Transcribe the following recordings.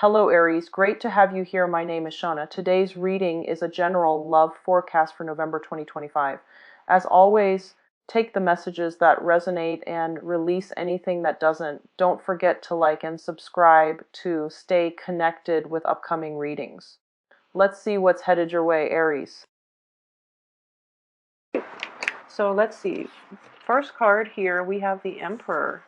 Hello, Aries. Great to have you here. My name is Shauna. Today's reading is a general love forecast for November 2025. As always, take the messages that resonate and release anything that doesn't. Don't forget to like and subscribe to stay connected with upcoming readings. Let's see what's headed your way, Aries. So let's see. First card here, we have the Emperor.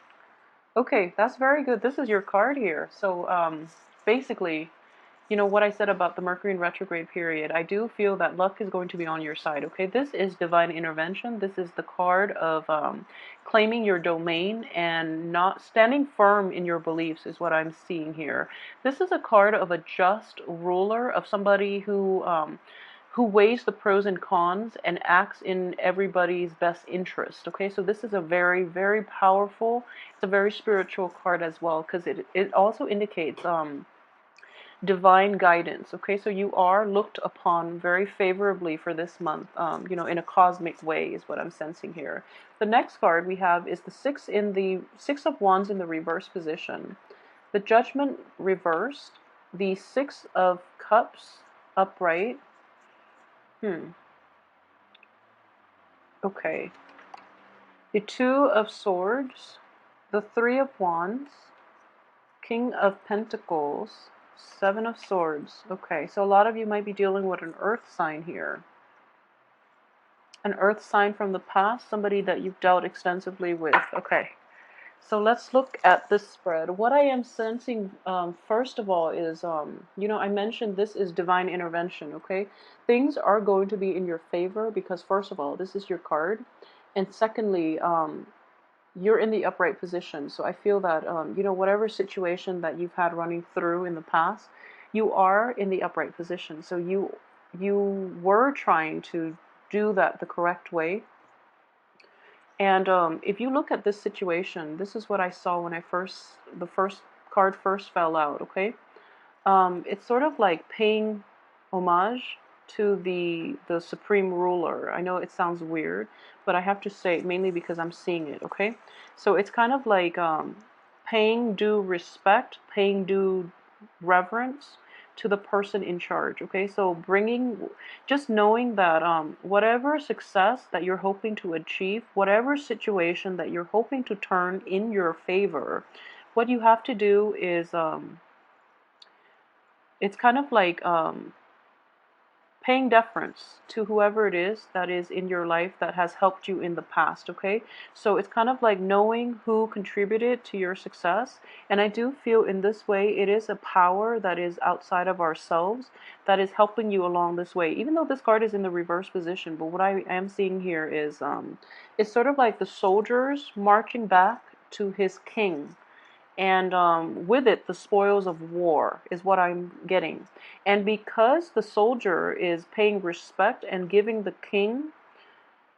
Okay, that's very good. This is your card here. So basically, you know what I said about the Mercury in retrograde period, I do feel that luck is going to be on your side, okay? This is divine intervention. This is the card of claiming your domain and not standing firm in your beliefs is what I'm seeing here. This is a card of a just ruler, of somebody who weighs the pros and cons and acts in everybody's best interest, okay? So this is a very, very powerful, it's a very spiritual card as well, because it also indicates divine guidance. Okay, so you are looked upon very favorably for this month, in a cosmic way is what I'm sensing here. The next card we have is the Six of Wands in the reverse position, the Judgment reversed, the Six of Cups upright. Okay. The Two of Swords, the Three of Wands, King of Pentacles, Seven of Swords. Okay, so a lot of you might be dealing with an earth sign here. An earth sign from the past, somebody that you've dealt extensively with. Okay, so let's look at this spread. What I am sensing, first of all, is, I mentioned this is divine intervention, okay? Things are going to be in your favor because, first of all, this is your card. And secondly, you're in the upright position. So I feel that, whatever situation that you've had running through in the past, you are in the upright position. So you were trying to do that the correct way. And if you look at this situation, this is what I saw when the first card first fell out, okay? It's sort of like paying homage to the supreme ruler. I know it sounds weird, but I have to say it mainly because I'm seeing it, okay? So it's kind of like paying due respect, paying due reverence to the person in charge, okay? So just knowing that whatever success that you're hoping to achieve, whatever situation that you're hoping to turn in your favor, what you have to do is it's kind of like paying deference to whoever it is that is in your life that has helped you in the past, okay? So it's kind of like knowing who contributed to your success. And I do feel in this way, it is a power that is outside of ourselves that is helping you along this way. Even though this card is in the reverse position, but what I am seeing here is it's sort of like the soldiers marching back to his king, and with it the spoils of war is what I'm getting. And because the soldier is paying respect and giving the king,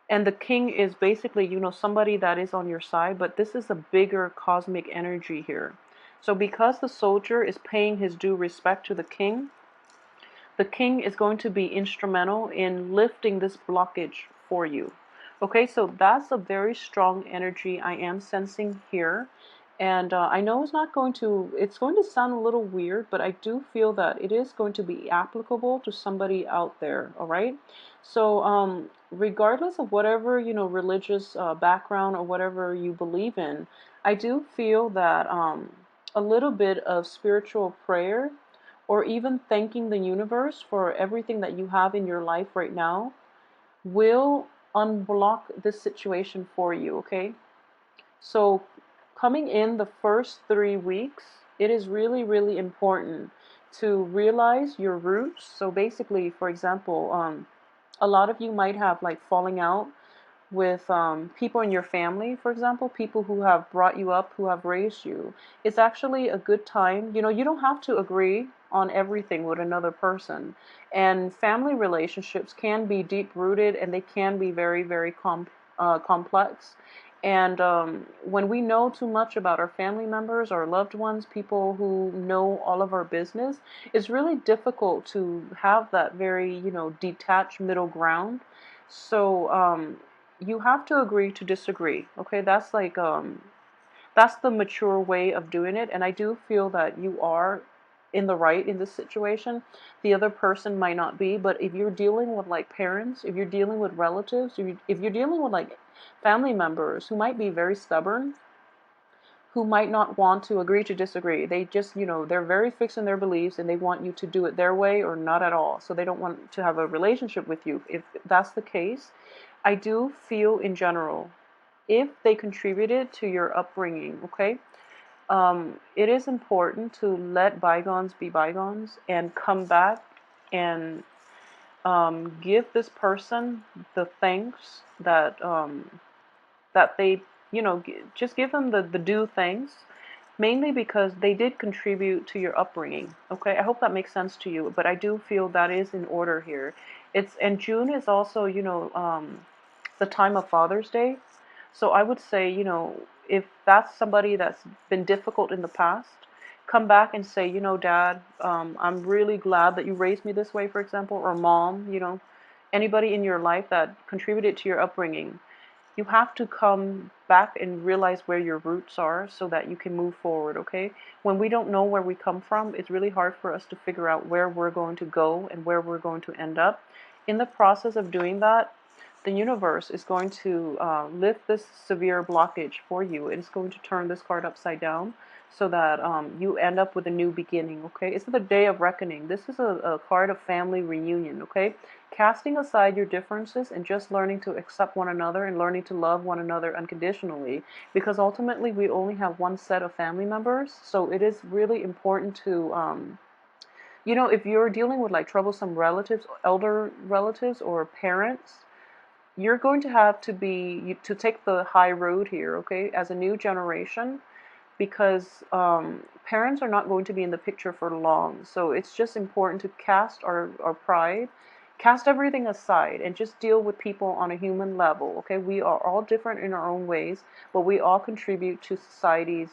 and the king is basically, somebody that is on your side, but this is a bigger cosmic energy here. So because the soldier is paying his due respect to the king is going to be instrumental in lifting this blockage for you. Okay, so that's a very strong energy I am sensing here. And I know it's going to sound a little weird, but I do feel that it is going to be applicable to somebody out there, all right? So regardless of whatever, religious background or whatever you believe in, I do feel that a little bit of spiritual prayer or even thanking the universe for everything that you have in your life right now will unblock this situation for you, okay? So coming in the first 3 weeks, it is really, really important to realize your roots. So basically, for example, a lot of you might have like falling out with people in your family, for example, people who have brought you up, who have raised you. It's actually a good time. You don't have to agree on everything with another person. And family relationships can be deep rooted and they can be very, very complex. And when we know too much about our family members, our loved ones, people who know all of our business, it's really difficult to have that very, detached middle ground. So you have to agree to disagree. Okay, that's the mature way of doing it. And I do feel that you are in the right in this situation. The other person might not be, but if you're dealing with like parents, if you're dealing with relatives, if you're dealing with like family members who might be very stubborn, who might not want to agree to disagree. They just, they're very fixed in their beliefs and they want you to do it their way or not at all. So they don't want to have a relationship with you. If that's the case, I do feel in general, if they contributed to your upbringing, okay, it is important to let bygones be bygones and come back and give this person the thanks that they, just give them the due thanks, mainly because they did contribute to your upbringing. Okay, I hope that makes sense to you, but I do feel that is in order here. And June is also, the time of Father's Day. So I would say, if that's somebody that's been difficult in the past, come back and say, Dad, I'm really glad that you raised me this way, for example, or Mom, anybody in your life that contributed to your upbringing. You have to come back and realize where your roots are so that you can move forward, okay? When we don't know where we come from, it's really hard for us to figure out where we're going to go and where we're going to end up. In the process of doing that, the universe is going to lift this severe blockage for you. It is going to turn this card upside down so that you end up with a new beginning, okay? It's the day of reckoning. This is a card of family reunion, okay? Casting aside your differences and just learning to accept one another and learning to love one another unconditionally, because ultimately we only have one set of family members. So it is really important to if you're dealing with like troublesome relatives, elder relatives or parents, you're going to have to take the high road here, okay, as a new generation, because parents are not going to be in the picture for long. So it's just important to cast our pride, cast everything aside, and just deal with people on a human level, okay? We are all different in our own ways, but we all contribute to society's,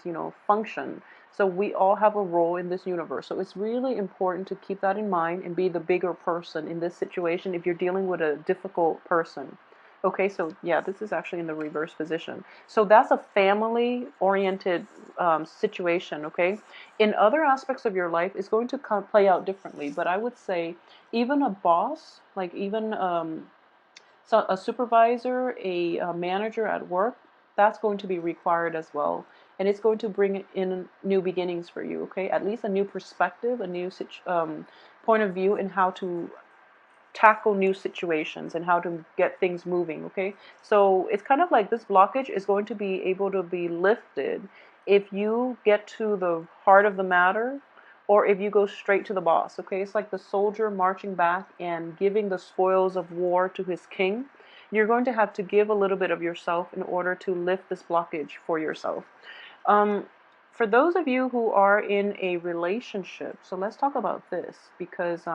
function. So we all have a role in this universe. So it's really important to keep that in mind and be the bigger person in this situation if you're dealing with a difficult person. Okay, so yeah, this is actually in the reverse position. So that's a family-oriented situation, okay? In other aspects of your life, it's going to play out differently, but I would say even a boss, like even so a supervisor, a manager at work, that's going to be required as well. And it's going to bring in new beginnings for you, okay? At least a new perspective, a new point of view in how to tackle new situations and how to get things moving, okay? So it's kind of like this blockage is going to be able to be lifted if you get to the heart of the matter or if you go straight to the boss, okay? It's like the soldier marching back and giving the spoils of war to his king. You're going to have to give a little bit of yourself in order to lift this blockage for yourself. Um, for those of you who are in a relationship, so let's talk about this because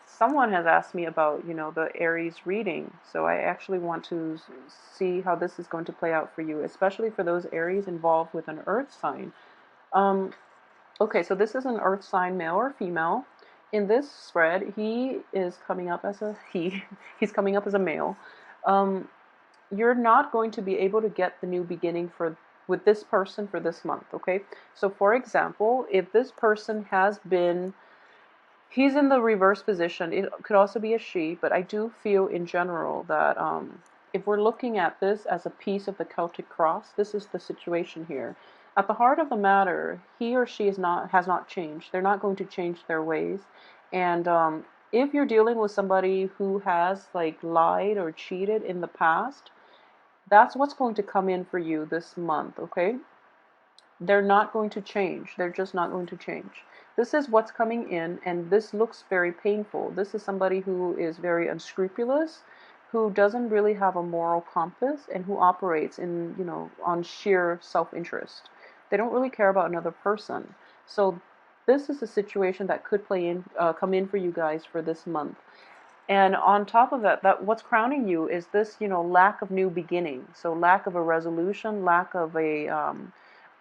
someone has asked me about, the Aries reading. So I actually want to see how this is going to play out for you, especially for those Aries involved with an earth sign. Um, okay, so this is an earth sign, male or female. In this spread, he is coming up as a he. He's coming up as a male. Um, you're not going to be able to get the new beginning with this person for this month, okay? So for example, if this person has been he's in the reverse position. It could also be a she, but I do feel in general that if we're looking at this as a piece of the Celtic cross, this is the situation here. At the heart of the matter, he or she has not changed. They're not going to change their ways. And if you're dealing with somebody who has like lied or cheated in the past, that's what's going to come in for you this month, okay? They're not going to change. They're just not going to change. This is what's coming in, and this looks very painful. This is somebody who is very unscrupulous, who doesn't really have a moral compass, and who operates in, on sheer self-interest. They don't really care about another person. So this is a situation that could come in for you guys for this month. And on top of that what's crowning you is this, lack of new beginning. So lack of a resolution, lack of a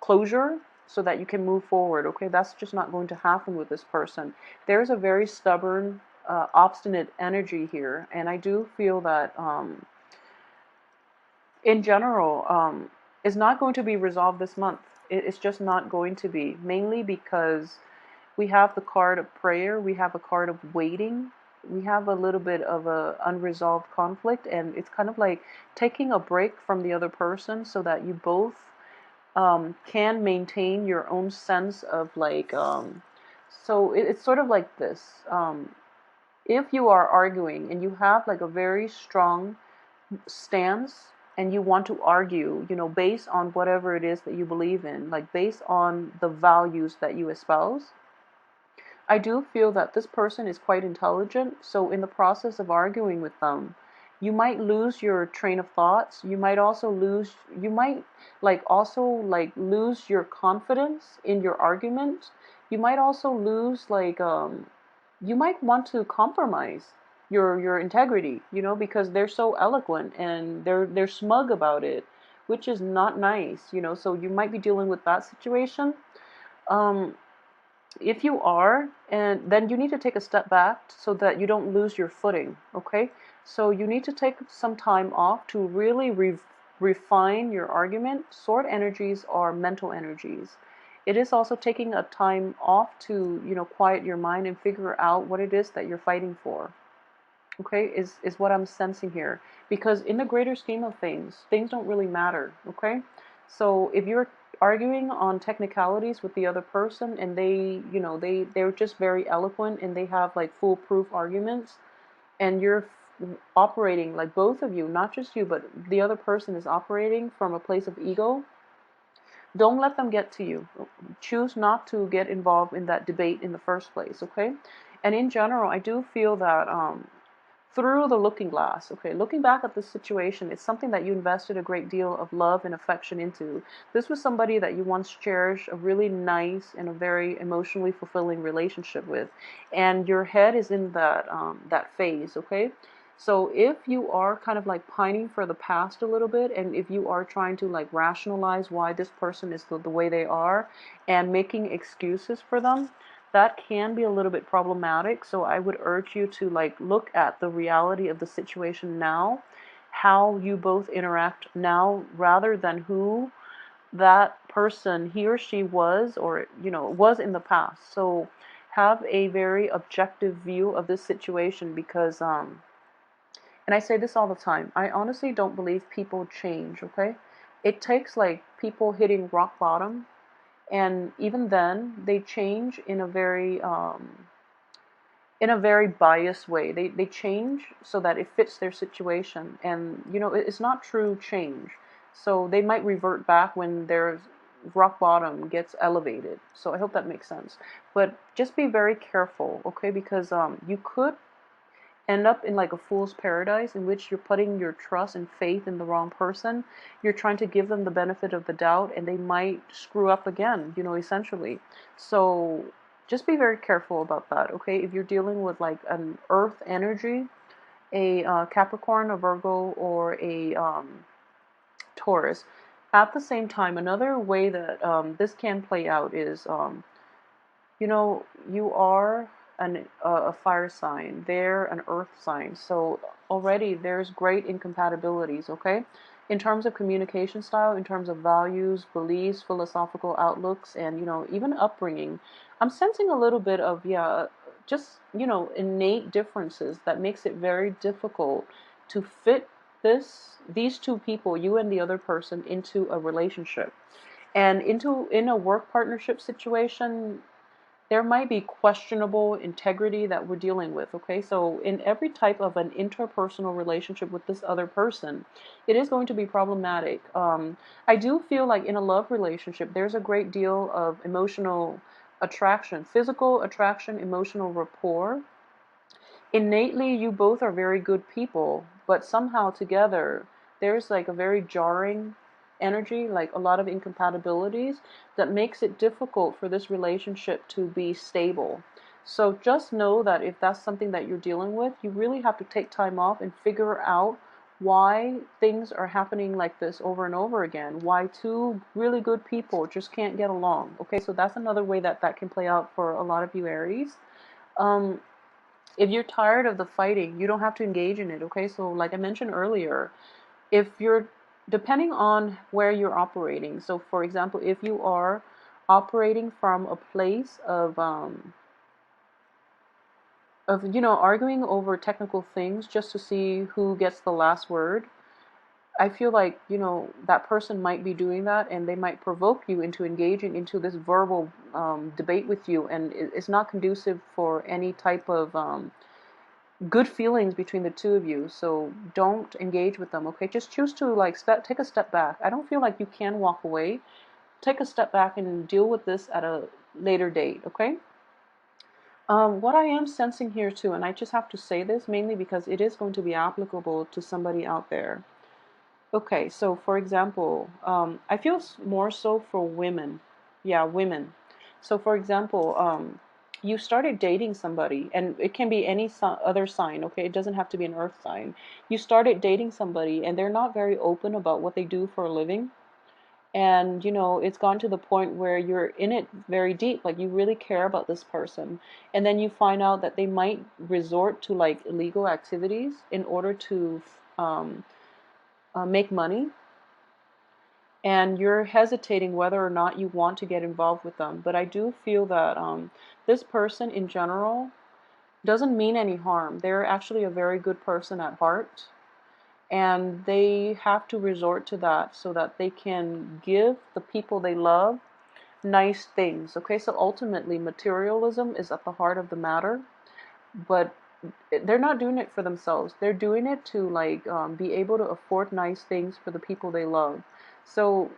closure so that you can move forward. Okay, that's just not going to happen with this person. There's a very stubborn, obstinate energy here, and I do feel that in general is not going to be resolved this month. It's just not going to be, mainly because We have the card of prayer, we have a card of waiting, we have a little bit of a unresolved conflict, and it's kind of like taking a break from the other person so that you both can maintain your own sense of like so it's sort of like this. If you are arguing and you have like a very strong stance and you want to argue, based on whatever it is that you believe in, like based on the values that you espouse, I do feel that this person is quite intelligent. So in the process of arguing with them, you might lose your train of thoughts. You might like also like lose your confidence in your argument. You might also lose like you might want to compromise your integrity, because they're so eloquent and they're smug about it, which is not nice, so you might be dealing with that situation. Um, if you are, and then you need to take a step back so that you don't lose your footing, okay? So you need to take some time off to really refine your argument. Sword energies are mental energies. It is also taking a time off to, quiet your mind and figure out what it is that you're fighting for. Okay, is what I'm sensing here. Because in the greater scheme of things don't really matter, okay? So if you're arguing on technicalities with the other person and they're just very eloquent and they have like foolproof arguments, and you're operating like both of you, not just you, but the other person is operating from a place of ego, don't let them get to you. Choose not to get involved in that debate in the first place, okay? And in general, I do feel that through the looking glass. Okay, looking back at this situation, it's something that you invested a great deal of love and affection into. This was somebody that you once cherished a really nice and a very emotionally fulfilling relationship with, and your head is in that phase. Okay. So if you are kind of like pining for the past a little bit, and if you are trying to like rationalize why this person is the way they are and making excuses for them, that can be a little bit problematic. So I would urge you to like look at the reality of the situation now, how you both interact now, rather than who that person, he or she was, or was in the past. So have a very objective view of this situation, because and I say this all the time, I honestly don't believe people change, okay? It takes like people hitting rock bottom, and even then they change in a very biased way. They change so that it fits their situation, and it's not true change. So they might revert back when their rock bottom gets elevated. So I hope that makes sense. But just be very careful, okay? Because you could end up in like a fool's paradise in which you're putting your trust and faith in the wrong person. You're trying to give them the benefit of the doubt, and they might screw up again, essentially. So just be very careful about that, okay? If you're dealing with like an earth energy, a Capricorn, a Virgo, or a Taurus. At the same time, another way that this can play out is you are a fire sign, they're an earth sign. So already there's great incompatibilities, okay? In terms of communication style, in terms of values, beliefs, philosophical outlooks, and, even upbringing, I'm sensing a little bit of, yeah, just, innate differences that makes it very difficult to fit these two people, you and the other person, into a relationship. And in a work partnership situation, there might be questionable integrity that we're dealing with, okay? So in every type of an interpersonal relationship with this other person, it is going to be problematic. I do feel like in a love relationship, there's a great deal of emotional attraction, physical attraction, emotional rapport. Innately, you both are very good people, but somehow together, there's like a very jarring energy, like a lot of incompatibilities that makes it difficult for this relationship to be stable. So just know that if that's something that you're dealing with, you really have to take time off and figure out why things are happening like this over and over again, why two really good people just can't get along. Okay, so that's another way that can play out for a lot of you Aries. Um, if you're tired of the fighting, you don't have to engage in it, okay? So like I mentioned earlier, if you're, depending on where you're operating, so for example, if you are operating from a place of arguing over technical things just to see who gets the last word. I feel like, that person might be doing that, and they might provoke you into engaging into this verbal debate with you, and it's not conducive for any type of good feelings between the two of you. So don't engage with them, okay? Just choose to like take a step back. I don't feel like you can walk away. Take a step back and deal with this at a later date, okay? What I am sensing here too, and I just have to say this mainly because it is going to be applicable to somebody out there. Okay, so for example, I feel more so for women. Yeah, women. So for example, you started dating somebody, and it can be any other sign, okay? It doesn't have to be an earth sign. You started dating somebody, and they're not very open about what they do for a living. And, it's gone to the point where you're in it very deep, like you really care about this person. And then you find out that they might resort to like illegal activities in order to um, make money, and you're hesitating whether or not you want to get involved with them. But I do feel that this person in general doesn't mean any harm. They're actually a very good person at heart, and they have to resort to that so that they can give the people they love nice things. Okay, so ultimately, materialism is at the heart of the matter, but they're not doing it for themselves. They're doing it to like be able to afford nice things for the people they love. So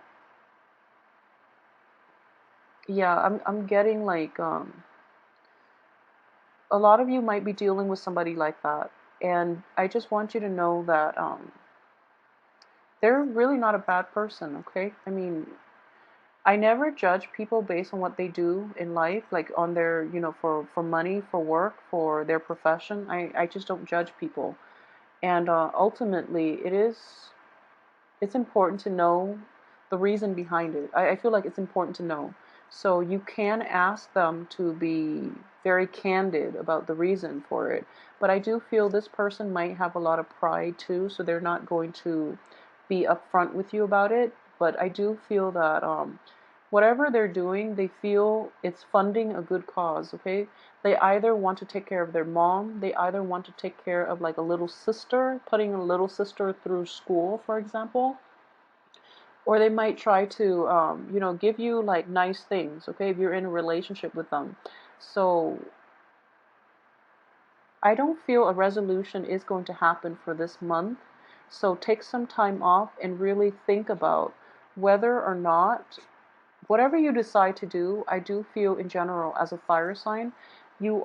yeah, I'm getting like a lot of you might be dealing with somebody like that, and I just want you to know that they're really not a bad person. Okay, I mean, I never judge people based on what they do in life, like on their, for money, for work, for their profession. I just don't judge people. And ultimately, it's important to know the reason behind it. I feel like it's important to know. So you can ask them to be very candid about the reason for it. But I do feel this person might have a lot of pride too, so they're not going to be upfront with you about it. But I do feel that whatever they're doing, they feel it's funding a good cause, okay? They either want to take care of their mom, they either want to take care of like a little sister, putting a little sister through school, for example, or they might try to, give you like nice things, okay, if you're in a relationship with them. So I don't feel a resolution is going to happen for this month. So take some time off and really think about whether or not whatever you decide to do. I do feel in general as a fire sign, you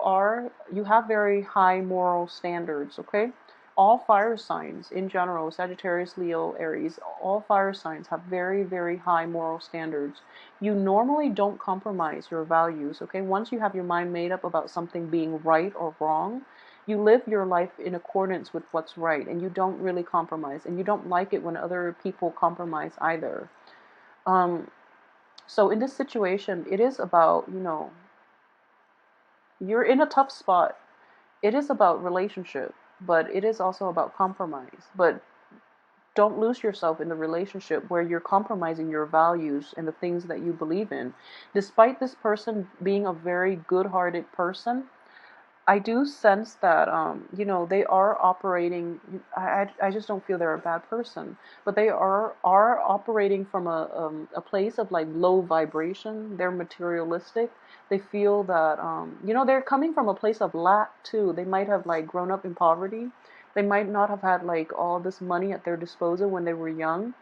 have very high moral standards, okay? All fire signs in general, Sagittarius, Leo, Aries, all fire signs have very, very high moral standards. You normally don't compromise your values, okay? Once you have your mind made up about something being right or wrong, you live your life in accordance with what's right, and you don't really compromise, and you don't like it when other people compromise either. Um, so in this situation, it is about, you're in a tough spot. It is about relationship, but it is also about compromise. But don't lose yourself in the relationship where you're compromising your values and the things that you believe in. Despite this person being a very good-hearted person, I do sense that, they are operating. I just don't feel they're a bad person, but they are operating from a place of like low vibration. They're materialistic. They feel that, they're coming from a place of lack too. They might have like grown up in poverty. They might not have had like all this money at their disposal when they were young,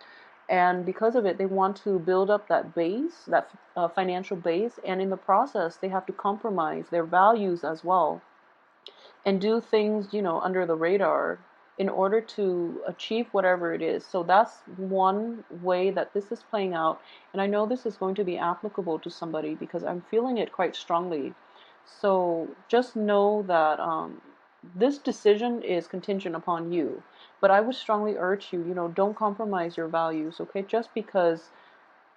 and because of it, they want to build up that base, that financial base, and in the process, they have to compromise their values as well and do things, under the radar in order to achieve whatever it is. So that's one way that this is playing out. And I know this is going to be applicable to somebody because I'm feeling it quite strongly. So just know that this decision is contingent upon you. But I would strongly urge you, don't compromise your values, okay? Just because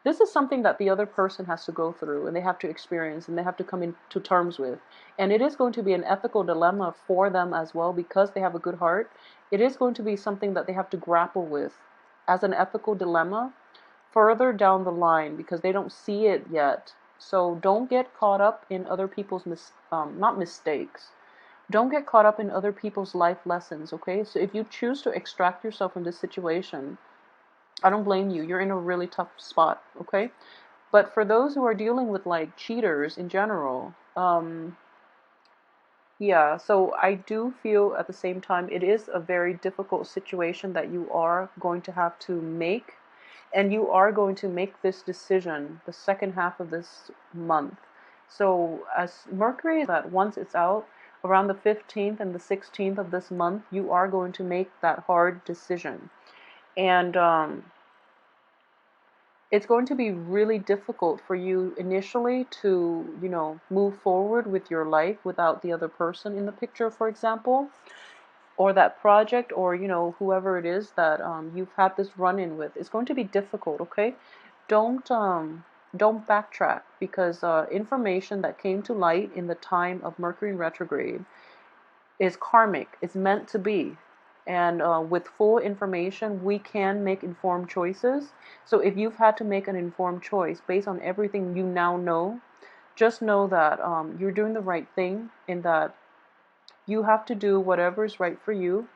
this is something that the other person has to go through and they have to experience and they have to come into terms with. And it is going to be an ethical dilemma for them as well because they have a good heart. It is going to be something that they have to grapple with as an ethical dilemma further down the line because they don't see it yet. So don't get caught up in other people's not mistakes. Don't get caught up in other people's life lessons, okay? So if you choose to extract yourself from this situation, I don't blame you. You're in a really tough spot, okay? But for those who are dealing with like cheaters in general, yeah, so I do feel at the same time it is a very difficult situation that you are going to have to make, and you are going to make this decision the second half of this month. So as Mercury, that once it's out around the 15th and the 16th of this month, you are going to make that hard decision. And it's going to be really difficult for you initially to, move forward with your life without the other person in the picture, for example, or that project, or, whoever it is that you've had this run-in with. It's going to be difficult, okay? Don't don't backtrack, because information that came to light in the time of Mercury in retrograde is karmic. It's meant to be. And with full information, we can make informed choices. So if you've had to make an informed choice based on everything you now know, just know that you're doing the right thing, in that you have to do whatever is right for you,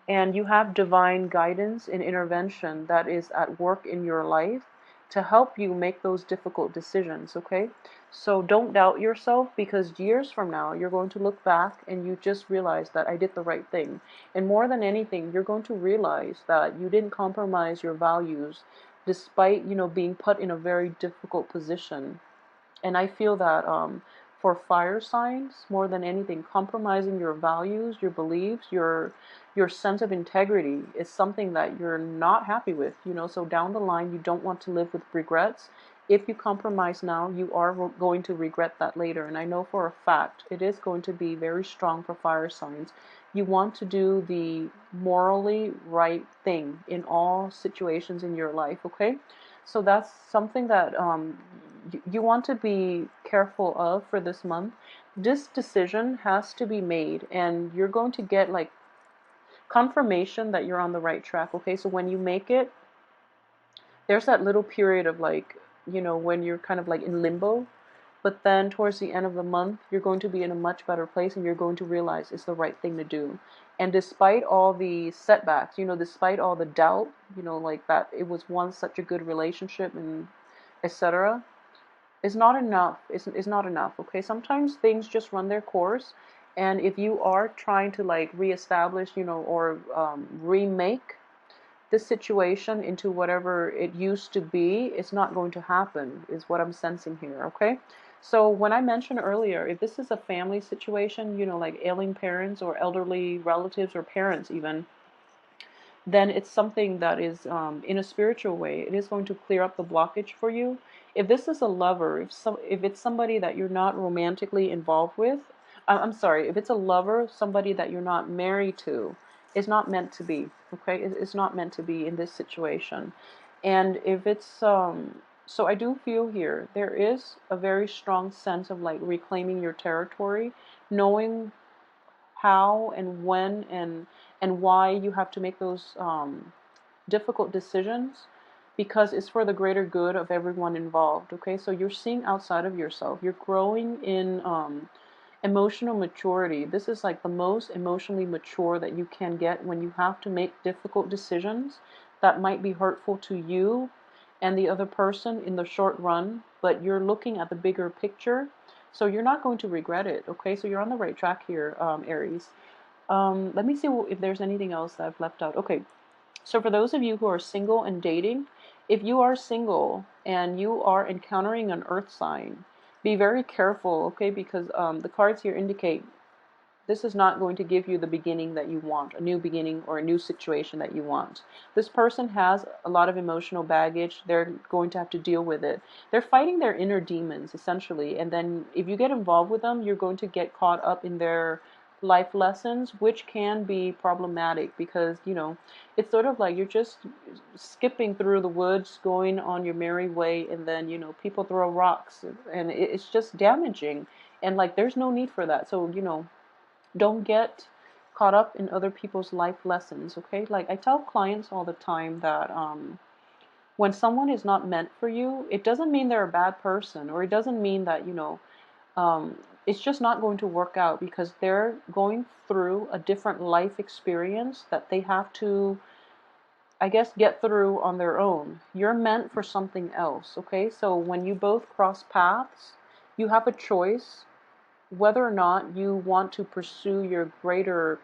and you have divine guidance and intervention that is at work in your life to help you make those difficult decisions, okay? So don't doubt yourself, because years from now you're going to look back and you just realize that I did the right thing. And more than anything, you're going to realize that you didn't compromise your values despite, being put in a very difficult position. And I feel that for fire signs, more than anything, compromising your values, your beliefs, your sense of integrity is something that you're not happy with. So down the line, you don't want to live with regrets. If you compromise now, you are going to regret that later. And I know for a fact it is going to be very strong for fire signs. You want to do the morally right thing in all situations in your life, okay? So that's something that you want to be careful of for this month. This decision has to be made, and you're going to get like confirmation that you're on the right track. Okay, so when you make it, there's that little period of like, when you're kind of like in limbo. But then towards the end of the month, you're going to be in a much better place, and you're going to realize it's the right thing to do. And despite all the setbacks, despite all the doubt, like that it was once such a good relationship and etc., is not enough. Is not enough. Okay, sometimes things just run their course, and if you are trying to like reestablish, or remake this situation into whatever it used to be, it's not going to happen, is what I'm sensing here. Okay, so when I mentioned earlier, if this is a family situation, like ailing parents or elderly relatives or parents even, then it's something that is, in a spiritual way, it is going to clear up the blockage for you. If this is a lover, if it's somebody that you're not romantically involved with, I'm sorry, if it's a lover, somebody that you're not married to, it's not meant to be. Okay, it's not meant to be in this situation. And if it's so I do feel here there is a very strong sense of like reclaiming your territory, knowing how and when and why you have to make those difficult decisions, because it's for the greater good of everyone involved. Okay, so you're seeing outside of yourself. You're growing in emotional maturity. This is like the most emotionally mature that you can get, when you have to make difficult decisions that might be hurtful to you and the other person in the short run, but you're looking at the bigger picture. So you're not going to regret it. Okay, so you're on the right track here, Aries. Let me see if there's anything else that I've left out. Okay, so for those of you who are single and dating, if you are single and you are encountering an earth sign, be very careful, okay? Because the cards here indicate this is not going to give you the beginning that you want, a new beginning or a new situation that you want. This person has a lot of emotional baggage. They're going to have to deal with it. They're fighting their inner demons, essentially. And then if you get involved with them, you're going to get caught up in their life lessons, which can be problematic, because, it's sort of like you're just skipping through the woods, going on your merry way, and then, people throw rocks, and it's just damaging. And like, there's no need for that. So, don't get caught up in other people's life lessons, okay? Like I tell clients all the time that when someone is not meant for you, it doesn't mean they're a bad person, or it doesn't mean that, um, it's just not going to work out because they're going through a different life experience that they have to, I guess, get through on their own. You're meant for something else, okay? So when you both cross paths, you have a choice whether or not you want to pursue your greater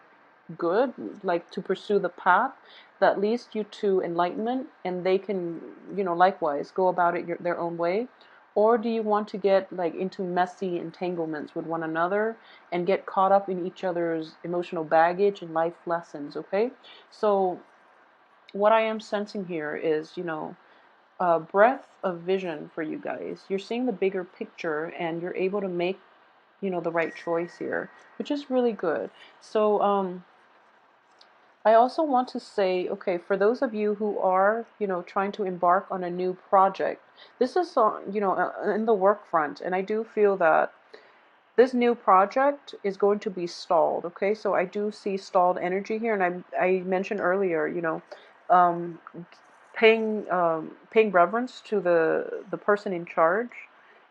good, like to pursue the path that leads you to enlightenment, and they can, likewise go about it their own way. Or do you want to get like into messy entanglements with one another and get caught up in each other's emotional baggage and life lessons, okay? So what I am sensing here is, a breadth of vision for you guys. You're seeing the bigger picture and you're able to make, the right choice here, which is really good. So, I also want to say, okay, for those of you who are, trying to embark on a new project, this is, in the work front, and I do feel that this new project is going to be stalled. Okay, so I do see stalled energy here, and I mentioned earlier, um, paying reverence to the person in charge.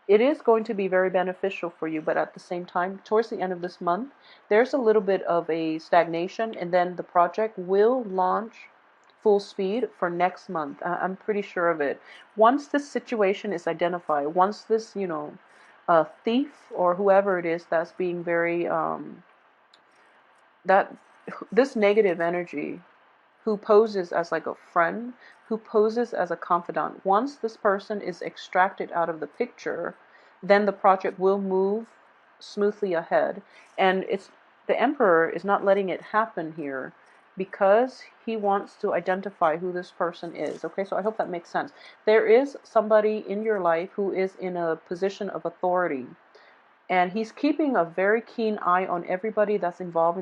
It is going to be very beneficial for you, but at the same time, towards the end of this month, there's a little bit of a stagnation, and then the project will launch full speed for next month. I'm pretty sure of it. Once this situation is identified, once this, thief or whoever it is that's being very, that this negative energy who poses as like a friend, who poses as a confidant. Once this person is extracted out of the picture, then the project will move smoothly ahead. And it's the Emperor is not letting it happen here because he wants to identify who this person is. Okay, so I hope that makes sense. There is somebody in your life who is in a position of authority, and he's keeping a very keen eye on everybody that's involved